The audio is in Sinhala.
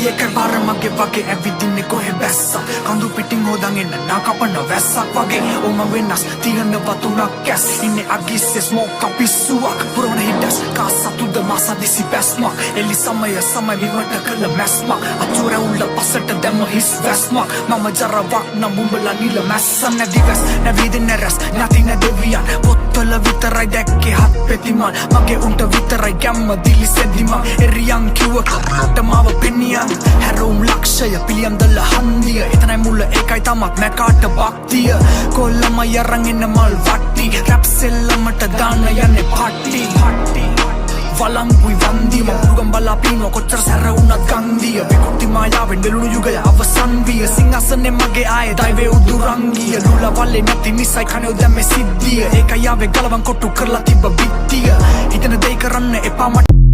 එකයි බාර මගේ වගේ ඇවිදින්නේ කොහෙ බැස්සා කඳු පිටින් හොදන් එන්න නාකපන වැස්සක් වගේ ඕම වෙනස් තියනවා තුනක් ඇස් ඉන්නේ අගිස්සේ ස්මෝක් පිස්සුවක් පුරවන හිටස් කාසතුද මාසා දිසි බැස්මක් එලි සමය විවට කළ මැස්මක් අචුර උල්ල පසට දැම්ම හිස් වැස්මක් මම ජරවක් නම් උඹලා නිල මැස්ස නැදි වැස් නැවිදින්නේ රැස් නැති නැදෙවියන් පොත්වල විතරයි දැක්කේ හත් පෙතිමල් මගේ උන්ට විතරයි ගැම්ම දිලි සෙදිමක් එරියන් කිව්වට මාව පෙනියන් හැරෝම් ලක්ෂය පිළියම්දල හන්දිය එතනයි මුල ඒකයි තමත් මැකාට භක්තිය කොල්ලම යරන් එන්න මල් වට්ටි රැප් සෙල්ලමට දාන්න යන්නේ පට්ටි වලංගුයි වන්දිය මගුරුගම් බලා පීනුව කොච්චර සැර වුණත් ගන්දිය විකෘති මායාවෙන් වෙලුණු යුගය අවසන් විය සිංහසනේ මගේ ආයේ දෛවයේ උදුරංගිය ලුලා වල්ලේ නැති නිසයි කණේ දැම්මේ සිද්ධිය ඒකයි ආවේ ගලවන් කොට්ටු කරලා තිබ්බ බිත්තිය හිතන දෙයි කරන්න එපා මට